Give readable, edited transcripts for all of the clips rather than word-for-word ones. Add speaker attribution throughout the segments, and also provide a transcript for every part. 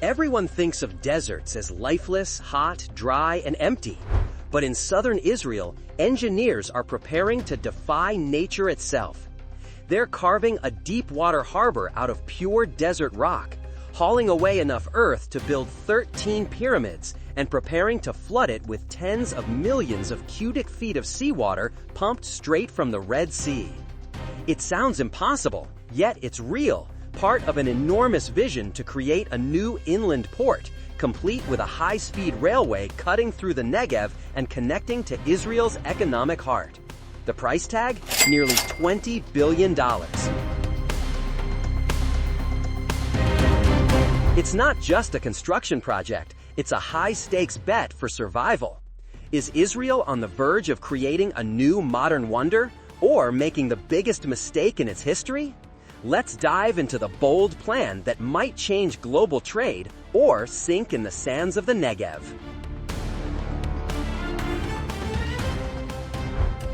Speaker 1: Everyone thinks of deserts as lifeless, hot, dry, and empty. But in southern Israel, engineers are preparing to defy nature itself. They're carving a deep-water harbor out of pure desert rock, hauling away enough earth to build 13 pyramids, and preparing to flood it with tens of millions of cubic feet of seawater pumped straight from the Red Sea. It sounds impossible, yet it's real, part of an enormous vision to create a new inland port, complete with a high-speed railway cutting through the Negev and connecting to Israel's economic heart. The price tag? Nearly $20 billion. It's not just a construction project, it's a high-stakes bet for survival. Is Israel on the verge of creating a new modern wonder, or making the biggest mistake in its history? Let's dive into the bold plan that might change global trade or sink in the sands of the Negev.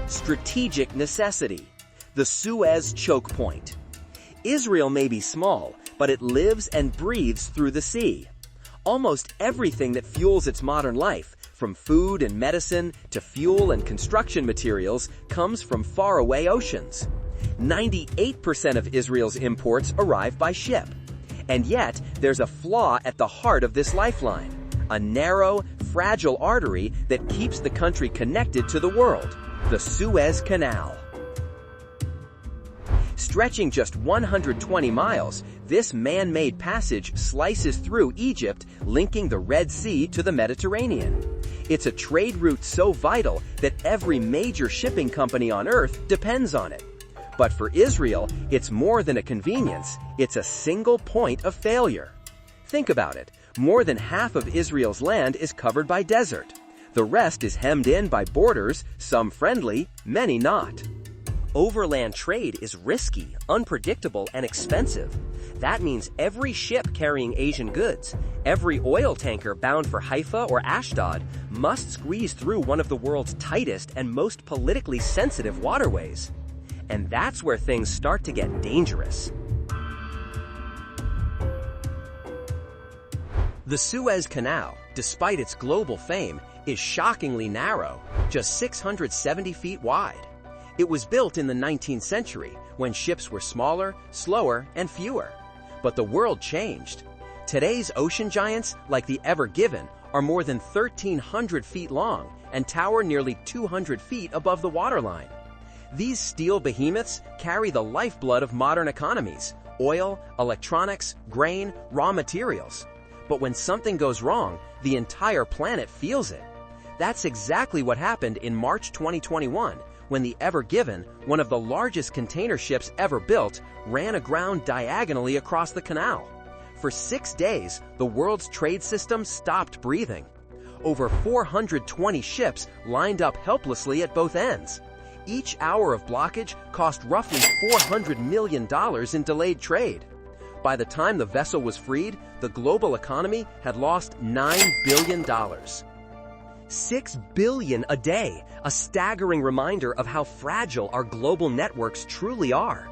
Speaker 1: Strategic necessity. The Suez choke point. Israel may be small, but it lives and breathes through the sea. Almost everything that fuels its modern life, from food and medicine to fuel and construction materials, comes from faraway oceans. 98% of Israel's imports arrive by ship. And yet, there's a flaw at the heart of this lifeline, a narrow, fragile artery that keeps the country connected to the world, the Suez Canal. Stretching just 120 miles, this man-made passage slices through Egypt, linking the Red Sea to the Mediterranean. It's a trade route so vital that every major shipping company on Earth depends on it. But for Israel, it's more than a convenience, it's a single point of failure. Think about it. More than half of Israel's land is covered by desert. The rest is hemmed in by borders, some friendly, many not. Overland trade is risky, unpredictable, and expensive. That means every ship carrying Asian goods, every oil tanker bound for Haifa or Ashdod, must squeeze through one of the world's tightest and most politically sensitive waterways. And that's where things start to get dangerous. The Suez Canal, despite its global fame, is shockingly narrow, just 670 feet wide. It was built in the 19th century, when ships were smaller, slower, and fewer. But the world changed. Today's ocean giants, like the Ever Given, are more than 1,300 feet long and tower nearly 200 feet above the waterline. These steel behemoths carry the lifeblood of modern economies: oil, electronics, grain, raw materials. But when something goes wrong, the entire planet feels it. That's exactly what happened in March 2021, when the Ever Given, one of the largest container ships ever built, ran aground diagonally across the canal. For 6 days, the world's trade system stopped breathing. Over 420 ships lined up helplessly at both ends. Each hour of blockage cost roughly $400 million in delayed trade. By the time the vessel was freed, the global economy had lost $9 billion. $6 billion a day, a staggering reminder of how fragile our global networks truly are.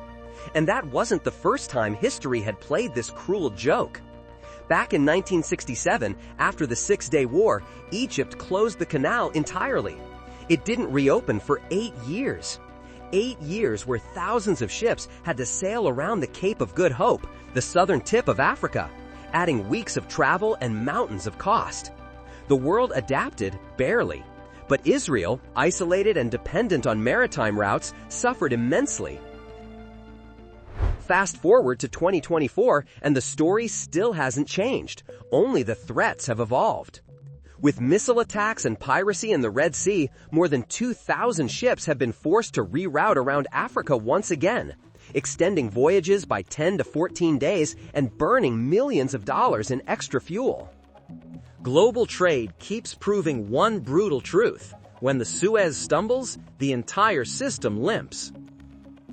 Speaker 1: And that wasn't the first time history had played this cruel joke. Back in 1967, after the Six-Day War, Egypt closed the canal entirely. It didn't reopen for 8 years. 8 years where thousands of ships had to sail around the Cape of Good Hope, the southern tip of Africa, adding weeks of travel and mountains of cost. The world adapted, barely. But Israel, isolated and dependent on maritime routes, suffered immensely. Fast forward to 2024, and the story still hasn't changed. Only the threats have evolved. With missile attacks and piracy in the Red Sea, more than 2,000 ships have been forced to reroute around Africa once again, extending voyages by 10 to 14 days and burning millions of dollars in extra fuel. Global trade keeps proving one brutal truth: when the Suez stumbles, the entire system limps.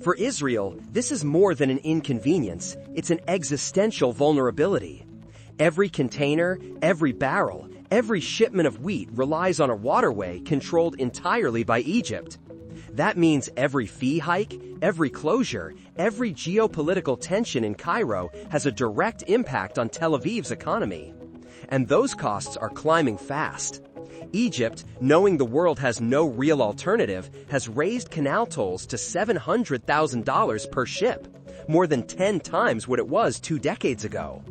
Speaker 1: For Israel, this is more than an inconvenience, it's an existential vulnerability. Every container, every barrel, every shipment of wheat relies on a waterway controlled entirely by Egypt. That means every fee hike, every closure, every geopolitical tension in Cairo has a direct impact on Tel Aviv's economy. And those costs are climbing fast. Egypt, knowing the world has no real alternative, has raised canal tolls to $700,000 per ship, more than 10 times what it was 2 decades ago.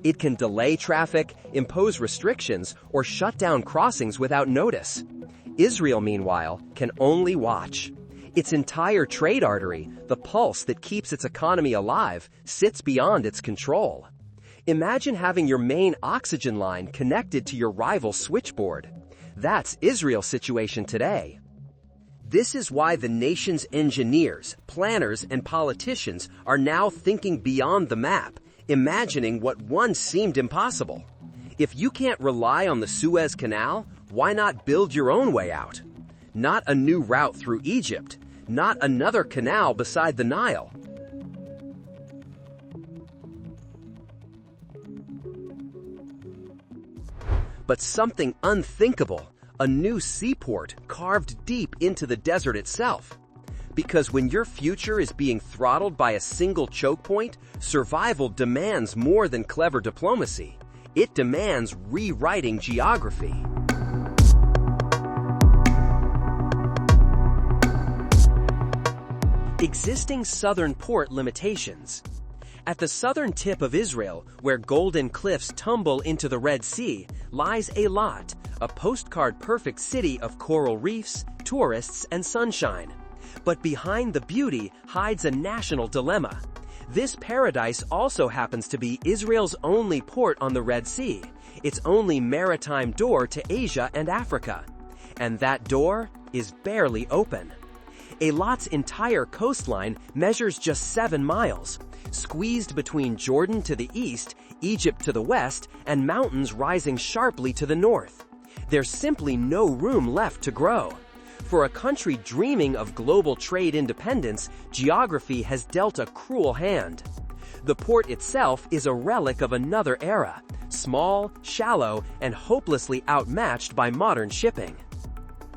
Speaker 1: It can delay traffic, impose restrictions, or shut down crossings without notice. Israel, meanwhile, can only watch. Its entire trade artery, the pulse that keeps its economy alive, sits beyond its control. Imagine having your main oxygen line connected to your rival's switchboard. That's Israel's situation today. This is why the nation's engineers, planners, and politicians are now thinking beyond the map, imagining what once seemed impossible. If you can't rely on the Suez Canal, why not build your own way out? Not a new route through Egypt, not another canal beside the Nile. But something unthinkable, a new seaport carved deep into the desert itself. Because when your future is being throttled by a single choke point, survival demands more than clever diplomacy. It demands rewriting geography. Existing southern port limitations. At the southern tip of Israel, where golden cliffs tumble into the Red Sea, lies Eilat, a postcard-perfect city of coral reefs, tourists, and sunshine. But behind the beauty hides a national dilemma. This paradise also happens to be Israel's only port on the Red Sea, its only maritime door to Asia and Africa. And that door is barely open. Eilat's entire coastline measures just 7 miles, squeezed between Jordan to the east, Egypt to the west, and mountains rising sharply to the north. There's simply no room left to grow. For a country dreaming of global trade independence, geography has dealt a cruel hand. The port itself is a relic of another era, small, shallow, and hopelessly outmatched by modern shipping.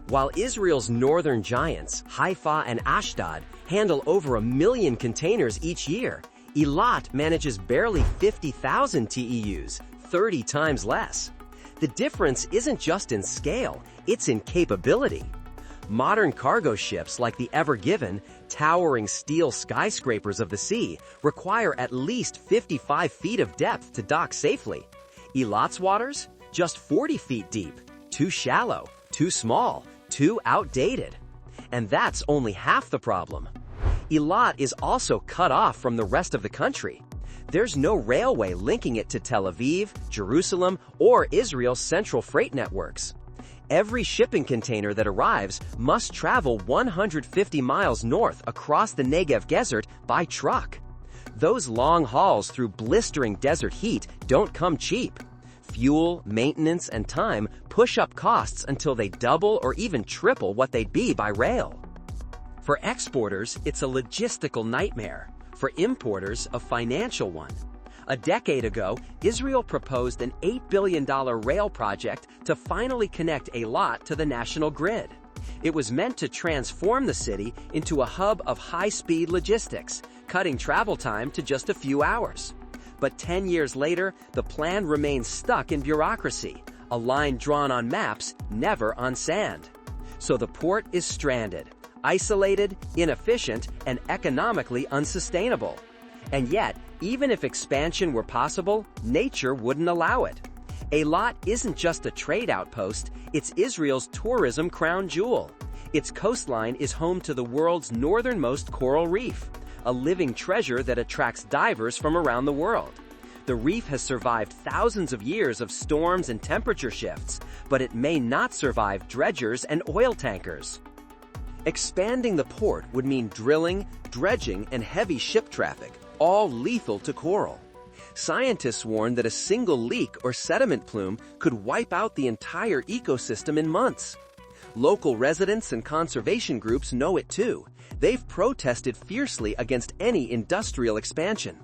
Speaker 1: While Israel's northern giants, Haifa and Ashdod, handle over 1 million containers each year, Eilat manages barely 50,000 TEUs, 30 times less. The difference isn't just in scale, it's in capability. Modern cargo ships like the Ever Given, towering steel skyscrapers of the sea, require at least 55 feet of depth to dock safely. Eilat's waters? Just 40 feet deep. Too shallow, too small, too outdated. And that's only half the problem. Eilat is also cut off from the rest of the country. There's no railway linking it to Tel Aviv, Jerusalem, or Israel's central freight networks. Every shipping container that arrives must travel 150 miles north across the Negev desert by truck. Those long hauls through blistering desert heat don't come cheap. Fuel, maintenance, and time push up costs until they double or even triple what they'd be by rail. For exporters, it's a logistical nightmare. For importers, a financial one. A decade ago, Israel proposed an $8 billion rail project to finally connect Eilat to the national grid. It was meant to transform the city into a hub of high-speed logistics, cutting travel time to just a few hours. But 10 years later, the plan remains stuck in bureaucracy, a line drawn on maps, never on sand. So the port is stranded, isolated, inefficient, and economically unsustainable. And yet, even if expansion were possible, nature wouldn't allow it. Eilat isn't just a trade outpost, it's Israel's tourism crown jewel. Its coastline is home to the world's northernmost coral reef, a living treasure that attracts divers from around the world. The reef has survived thousands of years of storms and temperature shifts, but it may not survive dredgers and oil tankers. Expanding the port would mean drilling, dredging, and heavy ship traffic, all lethal to coral. Scientists warn that a single leak or sediment plume could wipe out the entire ecosystem in months. Local residents and conservation groups know it too. They've protested fiercely against any industrial expansion.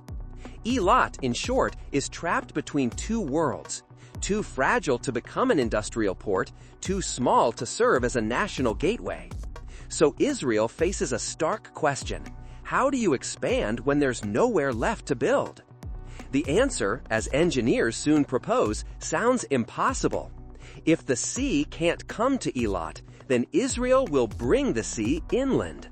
Speaker 1: Eilat, in short, is trapped between two worlds. Too fragile to become an industrial port, too small to serve as a national gateway. So Israel faces a stark question. How do you expand when there's nowhere left to build? The answer, as engineers soon propose, sounds impossible. If the sea can't come to Eilat, then Israel will bring the sea inland.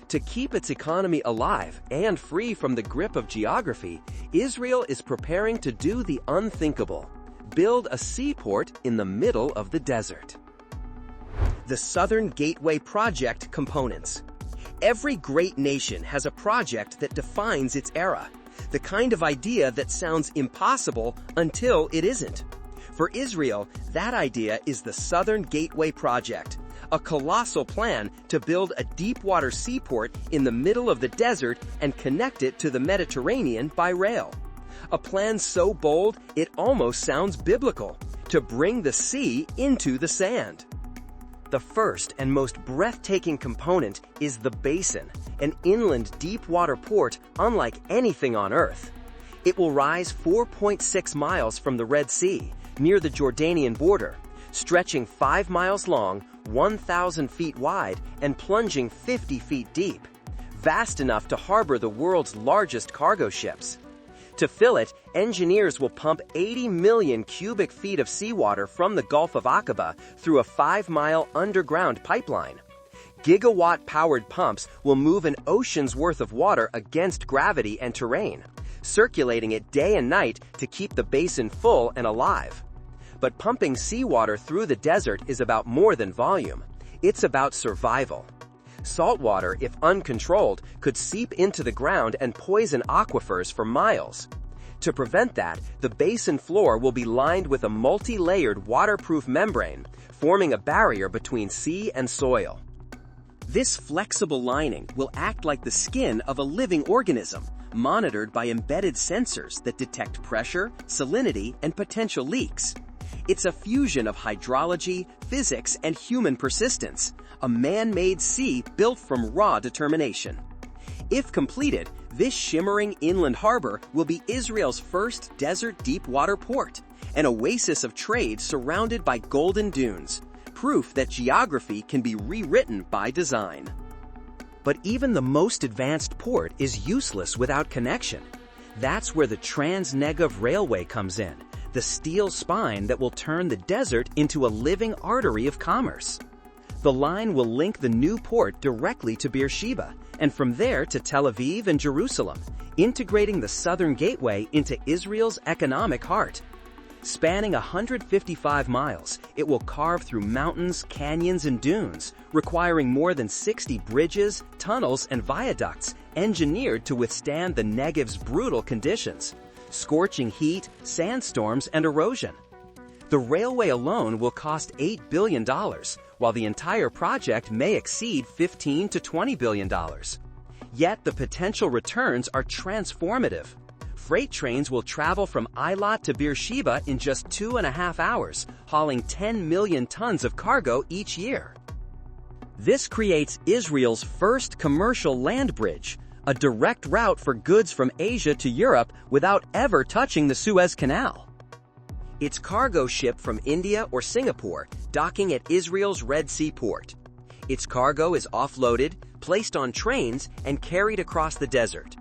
Speaker 1: To keep its economy alive and free from the grip of geography, Israel is preparing to do the unthinkable: build a seaport in the middle of the desert. The Southern Gateway Project components. Every great nation has a project that defines its era, the kind of idea that sounds impossible until it isn't. For Israel, that idea is the Southern Gateway Project, a colossal plan to build a deep-water seaport in the middle of the desert and connect it to the Mediterranean by rail. A plan so bold it almost sounds biblical: to bring the sea into the sand. The first and most breathtaking component is the basin, an inland deep-water port unlike anything on Earth. It will rise 4.6 miles from the Red Sea, near the Jordanian border, stretching 5 miles long, 1,000 feet wide, and plunging 50 feet deep, vast enough to harbor the world's largest cargo ships. To fill it, engineers will pump 80 million cubic feet of seawater from the Gulf of Aqaba through a 5-mile underground pipeline. Gigawatt-powered pumps will move an ocean's worth of water against gravity and terrain, circulating it day and night to keep the basin full and alive. But pumping seawater through the desert is about more than volume. It's about survival. Saltwater, if uncontrolled, could seep into the ground and poison aquifers for miles. To prevent that, the basin floor will be lined with a multi-layered waterproof membrane, forming a barrier between sea and soil. This flexible lining will act like the skin of a living organism, monitored by embedded sensors that detect pressure, salinity, and potential leaks. It's a fusion of hydrology, physics, and human persistence, a man-made sea built from raw determination. If completed, this shimmering inland harbor will be Israel's first desert deep-water port, an oasis of trade surrounded by golden dunes, proof that geography can be rewritten by design. But even the most advanced port is useless without connection. That's where the Trans-Negev Railway comes in, the steel spine that will turn the desert into a living artery of commerce. The line will link the new port directly to Beersheba, and from there to Tel Aviv and Jerusalem, integrating the Southern Gateway into Israel's economic heart. Spanning 155 miles, it will carve through mountains, canyons, and dunes, requiring more than 60 bridges, tunnels, and viaducts engineered to withstand the Negev's brutal conditions: scorching heat, sandstorms, and erosion. The railway alone will cost $8 billion, while the entire project may exceed $15 to $20 billion. Yet the potential returns are transformative. Freight trains will travel from Eilat to Beersheba in just 2.5 hours, hauling 10 million tons of cargo each year. This creates Israel's first commercial land bridge, a direct route for goods from Asia to Europe without ever touching the Suez Canal. It's cargo shipped from India or Singapore, docking at Israel's Red Sea port. Its cargo is offloaded, placed on trains, and carried across the desert.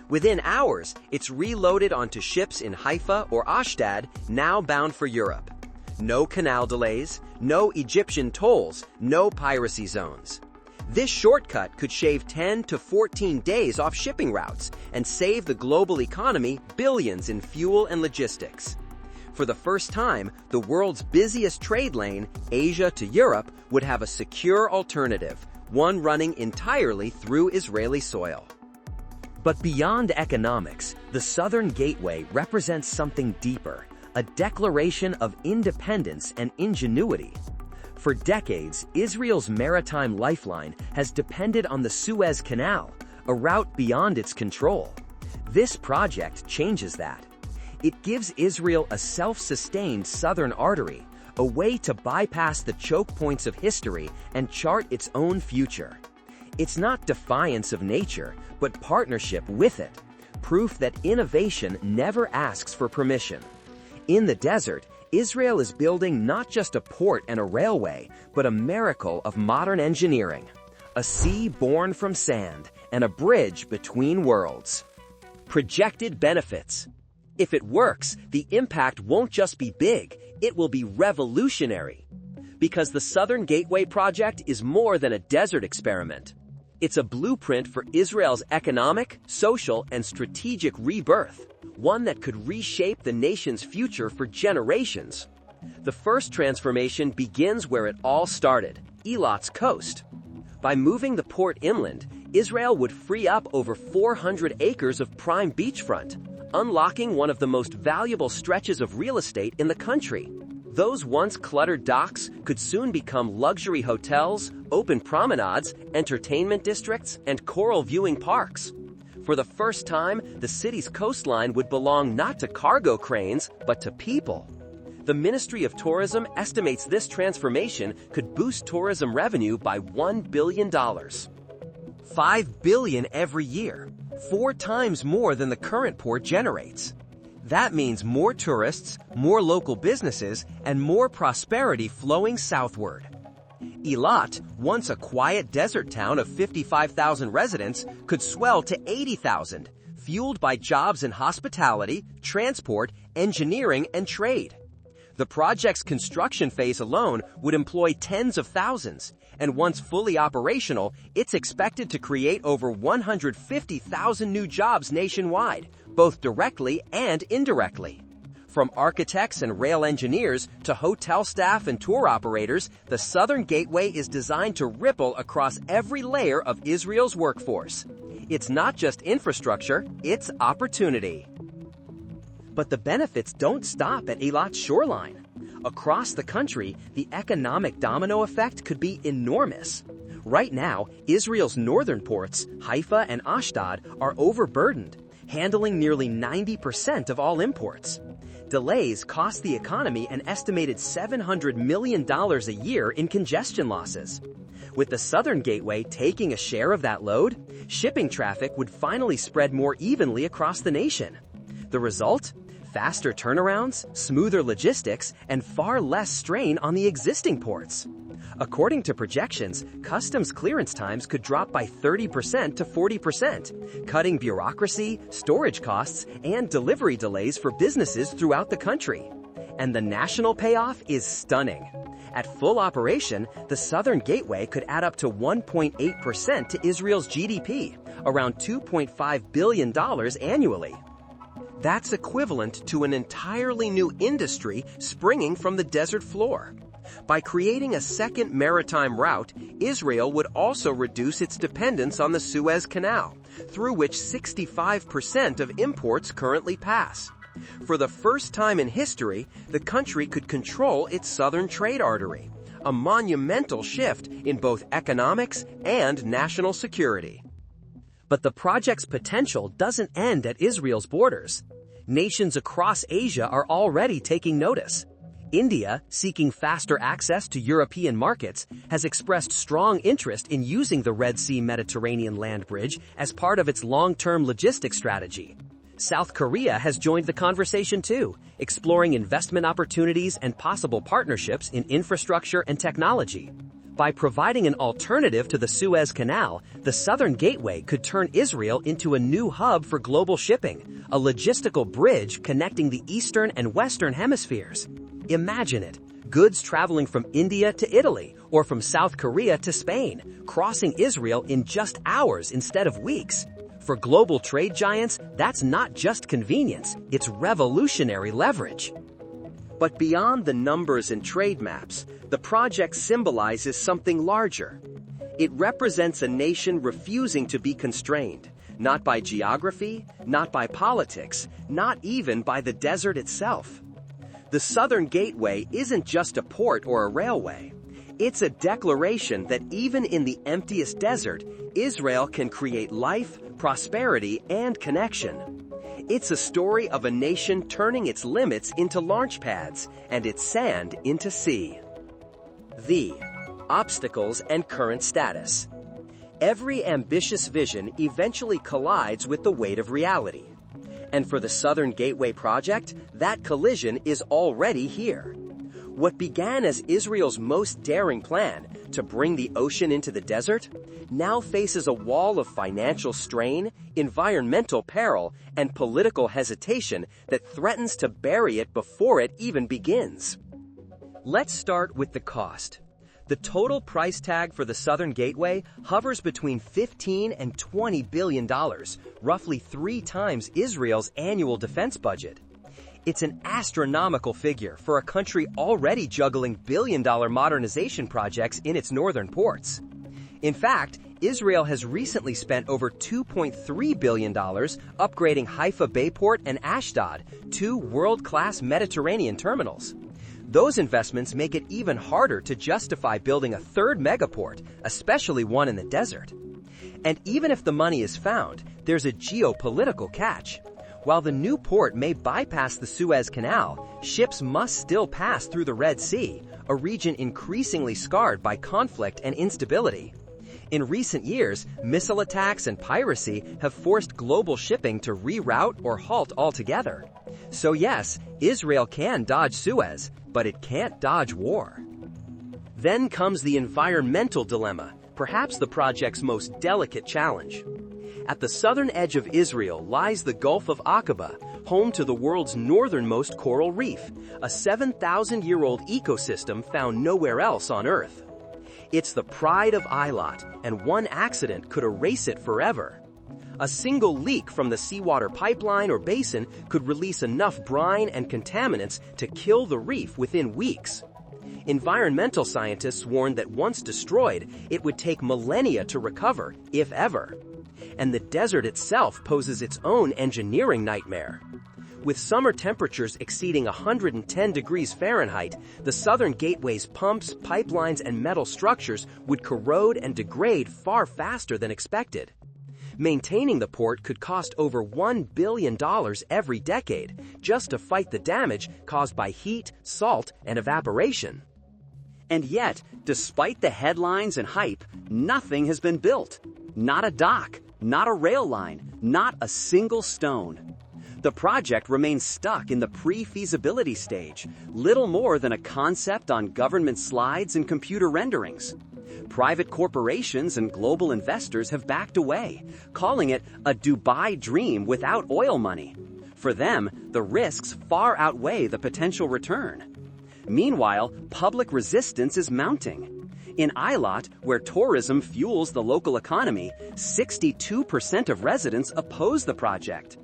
Speaker 1: Within hours, it's reloaded onto ships in Haifa or Ashdod, now bound for Europe. No canal delays, no Egyptian tolls, no piracy zones. This shortcut could shave 10 to 14 days off shipping routes and save the global economy billions in fuel and logistics. For the first time, the world's busiest trade lane, Asia to Europe, would have a secure alternative, one running entirely through Israeli soil. But beyond economics, the Southern Gateway represents something deeper, a declaration of independence and ingenuity. For decades, Israel's maritime lifeline has depended on the Suez Canal, a route beyond its control. This project changes that. It gives Israel a self-sustained southern artery, a way to bypass the choke points of history and chart its own future. It's not defiance of nature, but partnership with it, proof that innovation never asks for permission. In the desert, Israel is building not just a port and a railway, but a miracle of modern engineering, a sea born from sand, and a bridge between worlds. Projected benefits. If it works, the impact won't just be big, it will be revolutionary. Because the Southern Gateway project is more than a desert experiment. It's a blueprint for Israel's economic, social, and strategic rebirth, one that could reshape the nation's future for generations. The first transformation begins where it all started, Eilat's coast. By moving the port inland, Israel would free up over 400 acres of prime beachfront, unlocking one of the most valuable stretches of real estate in the country. Those once cluttered docks could soon become luxury hotels, open promenades, entertainment districts, and coral viewing parks. For the first time, the city's coastline would belong not to cargo cranes, but to people. The Ministry of Tourism estimates this transformation could boost tourism revenue by $1 billion. $5 billion every year, 4 times more than the current port generates. That means more tourists, more local businesses, and more prosperity flowing southward. Eilat, once a quiet desert town of 55,000 residents, could swell to 80,000, fueled by jobs in hospitality, transport, engineering, and trade. The project's construction phase alone would employ tens of thousands, and once fully operational, it's expected to create over 150,000 new jobs nationwide, both directly and indirectly. From architects and rail engineers to hotel staff and tour operators, the Southern Gateway is designed to ripple across every layer of Israel's workforce. It's not just infrastructure, it's opportunity. But the benefits don't stop at Eilat's shoreline. Across the country, the economic domino effect could be enormous. Right now, Israel's northern ports, Haifa and Ashdod, are overburdened, handling nearly 90% of all imports. Delays cost the economy an estimated $700 million a year in congestion losses. With the Southern Gateway taking a share of that load, shipping traffic would finally spread more evenly across the nation. The result? Faster turnarounds, smoother logistics, and far less strain on the existing ports. According to projections, customs clearance times could drop by 30% to 40%, cutting bureaucracy, storage costs, and delivery delays for businesses throughout the country. And the national payoff is stunning. At full operation, the Southern Gateway could add up to 1.8% to Israel's GDP, around $2.5 billion annually. That's equivalent to an entirely new industry springing from the desert floor. By creating a second maritime route, Israel would also reduce its dependence on the Suez Canal, through which 65% of imports currently pass. For the first time in history, the country could control its southern trade artery, a monumental shift in both economics and national security. But the project's potential doesn't end at Israel's borders. Nations across Asia are already taking notice. India, seeking faster access to European markets, has expressed strong interest in using the Red Sea-Mediterranean land bridge as part of its long-term logistics strategy. South Korea has joined the conversation too, exploring investment opportunities and possible partnerships in infrastructure and technology. By providing an alternative to the Suez Canal, the Southern Gateway could turn Israel into a new hub for global shipping, a logistical bridge connecting the Eastern and Western hemispheres. Imagine it, goods traveling from India to Italy or from South Korea to Spain, crossing Israel in just hours instead of weeks. For global trade giants, that's not just convenience, it's revolutionary leverage. But beyond the numbers and trade maps, the project symbolizes something larger. It represents a nation refusing to be constrained, not by geography, not by politics, not even by the desert itself. The Southern Gateway isn't just a port or a railway. It's a declaration that even in the emptiest desert, Israel can create life, prosperity, and connection. It's a story of a nation turning its limits into launch pads and its sand into sea. The obstacles and current status. Every ambitious vision eventually collides with the weight of reality. And for the Southern Gateway project, that collision is already here. What began as Israel's most daring plan to bring the ocean into the desert now faces a wall of financial strain, environmental peril, and political hesitation that threatens to bury it before it even begins. Let's start with the cost. The total price tag for the Southern Gateway hovers between $15 and $20 billion, roughly 3 times Israel's annual defense budget. It's an astronomical figure for a country already juggling billion-dollar modernization projects in its northern ports. In fact, Israel has recently spent over $2.3 billion upgrading Haifa Bayport and Ashdod, 2 world-class Mediterranean terminals. Those investments make it even harder to justify building a 3rd megaport, especially one in the desert. And even if the money is found, there's a geopolitical catch. While the new port may bypass the Suez Canal, ships must still pass through the Red Sea, a region increasingly scarred by conflict and instability. In recent years, missile attacks and piracy have forced global shipping to reroute or halt altogether. So yes, Israel can dodge Suez, but it can't dodge war. Then comes the environmental dilemma, perhaps the project's most delicate challenge. At the southern edge of Israel lies the Gulf of Aqaba, home to the world's northernmost coral reef, a 7,000-year-old ecosystem found nowhere else on Earth. It's the pride of Eilat, and one accident could erase it forever. A single leak from the seawater pipeline or basin could release enough brine and contaminants to kill the reef within weeks. Environmental scientists warn that once destroyed, it would take millennia to recover, if ever. And the desert itself poses its own engineering nightmare. With summer temperatures exceeding 110 degrees Fahrenheit, the Southern Gateway's pumps, pipelines, and metal structures would corrode and degrade far faster than expected. Maintaining the port could cost over $1 billion every decade just to fight the damage caused by heat, salt, and evaporation.
Speaker 2: And yet, despite the headlines and hype, nothing has been built. Not a dock, not a rail line, not a single stone. The project remains stuck in the pre-feasibility stage, little more than a concept on government slides and computer renderings. Private corporations and global investors have backed away, calling it a Dubai dream without oil money. For them, the risks far outweigh the potential return. Meanwhile, public resistance is mounting. In Eilat, where tourism fuels the local economy, 62% of residents oppose the project.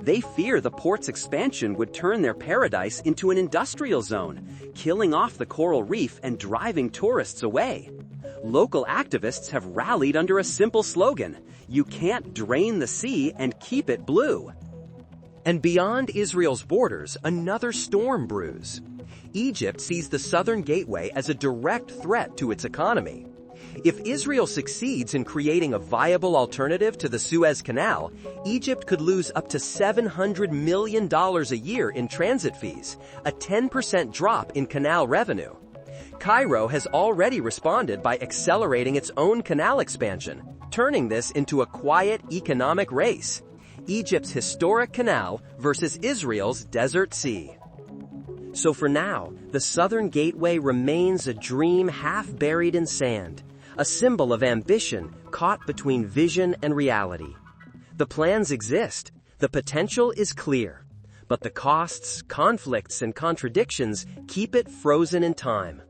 Speaker 2: They fear the port's expansion would turn their paradise into an industrial zone, killing off the coral reef and driving tourists away. Local activists have rallied under a simple slogan: you can't drain the sea and keep it blue.
Speaker 1: And beyond Israel's borders, another storm brews. Egypt sees the Southern Gateway as a direct threat to its economy. If Israel succeeds in creating a viable alternative to the Suez Canal, Egypt could lose up to $700 million a year in transit fees, a 10% drop in canal revenue. Cairo has already responded by accelerating its own canal expansion, turning this into a quiet economic race. Egypt's historic canal versus Israel's desert sea. So for now, the Southern Gateway remains a dream half buried in sand, a symbol of ambition caught between vision and reality. The plans exist, the potential is clear, but the costs, conflicts, and contradictions keep it frozen in time.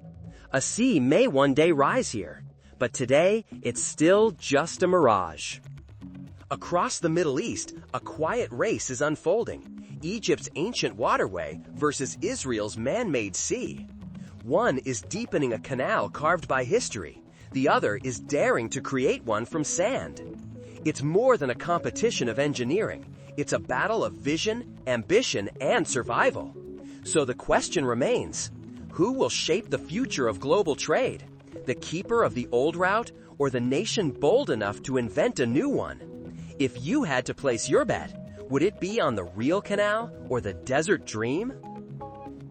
Speaker 1: A sea may one day rise here, but today it's still just a mirage. Across the Middle East, a quiet race is unfolding. Egypt's ancient waterway versus Israel's man-made sea. One is deepening a canal carved by history. The other is daring to create one from sand. It's more than a competition of engineering. It's a battle of vision, ambition, and survival. So the question remains, who will shape the future of global trade? The keeper of the old route, or the nation bold enough to invent a new one? If you had to place your bet, would it be on the real canal or the desert dream?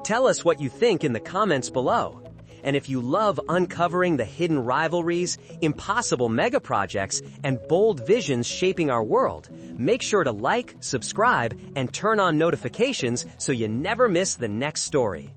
Speaker 1: Tell us what you think in the comments below. And if you love uncovering the hidden rivalries, impossible mega projects, and bold visions shaping our world, make sure to like, subscribe, and turn on notifications so you never miss the next story.